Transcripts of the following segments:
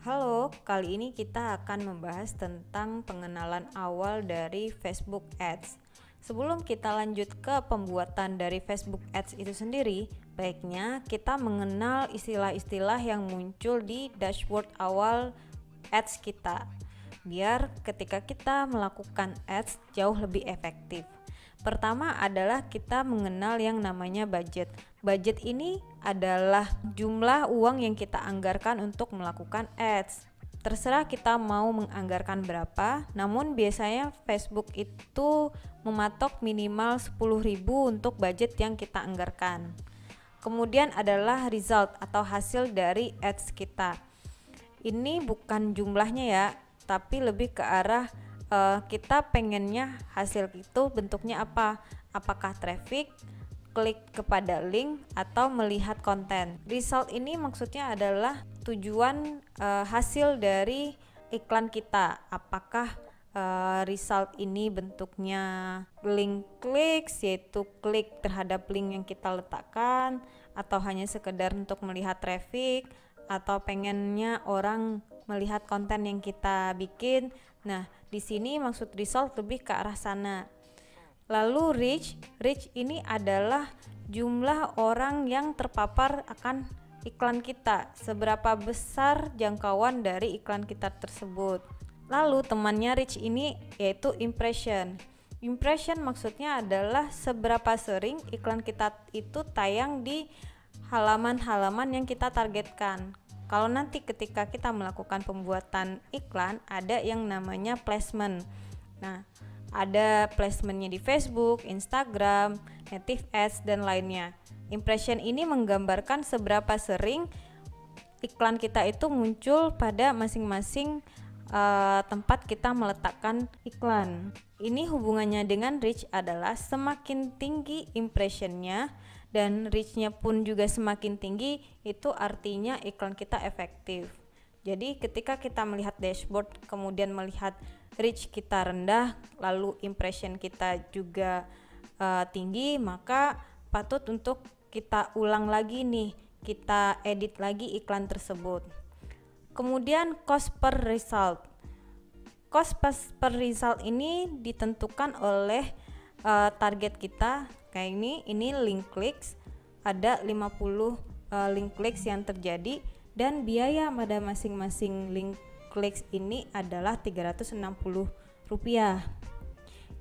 Halo, kali ini kita akan membahas tentang pengenalan awal dari Facebook Ads. Sebelum kita lanjut ke pembuatan dari Facebook Ads itu sendiri, baiknya kita mengenal istilah-istilah yang muncul di dashboard awal Ads kita, biar ketika kita melakukan Ads jauh lebih efektif. Pertama adalah kita mengenal yang namanya budget. Budget ini adalah jumlah uang yang kita anggarkan untuk melakukan ads. Terserah kita mau menganggarkan berapa, namun biasanya Facebook itu mematok minimal 10.000 untuk budget yang kita anggarkan. Kemudian adalah result atau hasil dari ads kita. Ini bukan jumlahnya ya, tapi lebih ke arah kita pengennya hasil itu bentuknya apa? Apakah traffic, klik kepada link, atau melihat konten. Result ini maksudnya adalah tujuan hasil dari iklan kita. Apakah result ini bentuknya link clicks, yaitu klik terhadap link yang kita letakkan, atau hanya sekedar untuk melihat traffic, atau pengennya orang melihat konten yang kita bikin. Nah, di sini maksud result lebih ke arah sana. Lalu reach ini adalah jumlah orang yang terpapar akan iklan kita, seberapa besar jangkauan dari iklan kita tersebut. Lalu temannya reach ini yaitu impression. Impression maksudnya adalah seberapa sering iklan kita itu tayang di halaman-halaman yang kita targetkan. Kalau nanti ketika kita melakukan pembuatan iklan, ada yang namanya placement. Nah, ada placementnya di Facebook, Instagram, native ads, dan lainnya. Impression ini menggambarkan seberapa sering iklan kita itu muncul pada masing-masing tempat kita meletakkan iklan. Ini hubungannya dengan reach adalah semakin tinggi impressionnya dan reach-nya pun juga semakin tinggi, itu artinya iklan kita efektif. Jadi ketika kita melihat dashboard kemudian melihat reach kita rendah lalu impression kita juga tinggi, maka patut untuk kita ulang lagi nih, kita edit lagi iklan tersebut. Kemudian cost per result. Cost per result ini ditentukan oleh target kita. Kayak ini link clicks, ada 50 link clicks yang terjadi, dan biaya pada masing-masing link clicks ini adalah Rp360.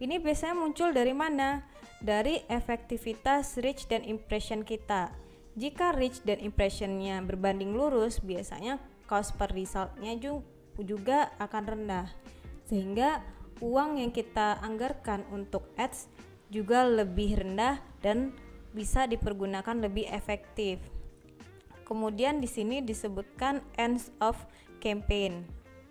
Ini biasanya muncul dari mana? Dari efektivitas reach dan impression kita. Jika reach dan impressionnya berbanding lurus, biasanya cost per resultnya juga akan rendah, sehingga uang yang kita anggarkan untuk ads juga lebih rendah dan bisa dipergunakan lebih efektif. Kemudian di sini disebutkan ends of campaign,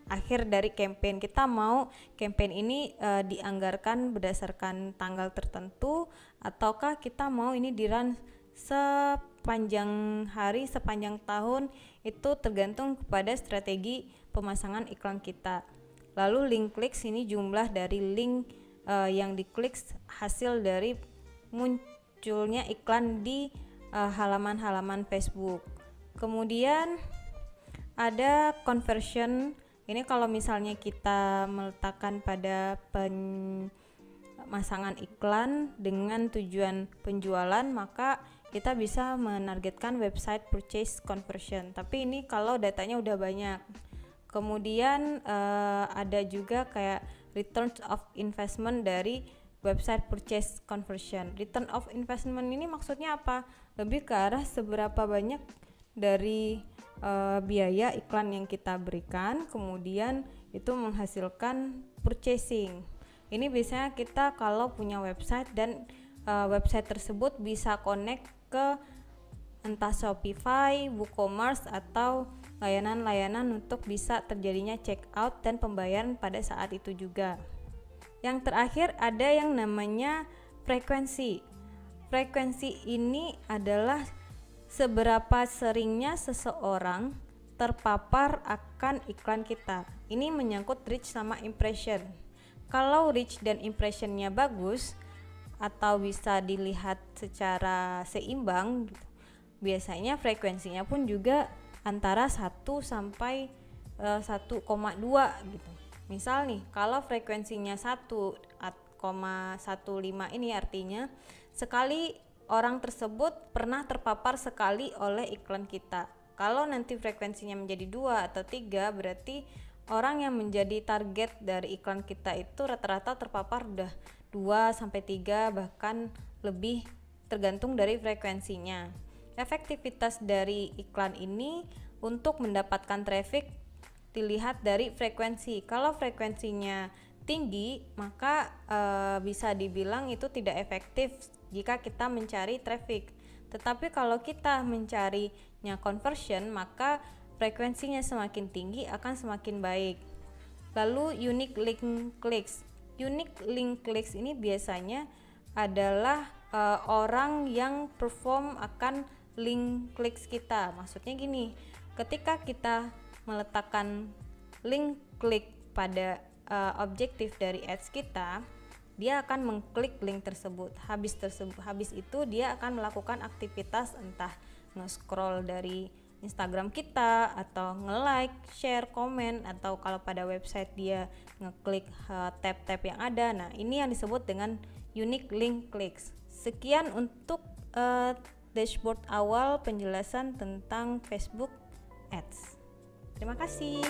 akhir dari campaign. Kita mau campaign ini dianggarkan berdasarkan tanggal tertentu, ataukah kita mau ini di-run sepanjang hari, sepanjang tahun, itu tergantung kepada strategi pemasangan iklan kita. Lalu link clicks ini jumlah dari link yang diklik hasil dari munculnya iklan di halaman-halaman Facebook. Kemudian ada conversion. Ini kalau misalnya kita meletakkan pada pemasangan iklan dengan tujuan penjualan, maka kita bisa menargetkan website purchase conversion. Tapi ini kalau datanya udah banyak. Kemudian ada juga kayak return of investment dari website purchase conversion. Return of investment ini maksudnya apa? Lebih ke arah seberapa banyak dari biaya iklan yang kita berikan, kemudian itu menghasilkan purchasing. Ini biasanya kita kalau punya website dan website tersebut bisa connect ke entah Shopify, WooCommerce, atau layanan-layanan untuk bisa terjadinya checkout dan pembayaran pada saat itu juga. Yang terakhir ada yang namanya frekuensi. Frekuensi ini adalah seberapa seringnya seseorang terpapar akan iklan kita. Ini menyangkut reach sama impression. Kalau reach dan impressionnya bagus atau bisa dilihat secara seimbang, biasanya frekuensinya pun juga antara 1 sampai 1,2 gitu. Misal nih, kalau frekuensinya 1,15 ini artinya sekali orang tersebut pernah terpapar sekali oleh iklan kita. Kalau nanti frekuensinya menjadi 2 atau 3, berarti orang yang menjadi target dari iklan kita itu rata-rata terpapar udah 2 sampai 3 bahkan lebih, tergantung dari frekuensinya. Efektivitas dari iklan ini untuk mendapatkan traffic dilihat dari frekuensi. Kalau frekuensinya tinggi, maka bisa dibilang itu tidak efektif jika kita mencari traffic. Tetapi kalau kita mencarinya conversion, maka frekuensinya semakin tinggi akan semakin baik. Lalu unique link clicks. Unique link clicks ini biasanya adalah orang yang perform akan link clicks kita. Maksudnya gini, ketika kita meletakkan link klik pada objektif dari ads kita, dia akan mengklik link tersebut. Habis itu dia akan melakukan aktivitas entah nge-scroll dari Instagram kita atau nge-like, share, komen, atau kalau pada website dia ngeklik tab-tab yang ada. Nah, ini yang disebut dengan unique link clicks. Sekian untuk dashboard awal penjelasan tentang Facebook Ads. Terima kasih.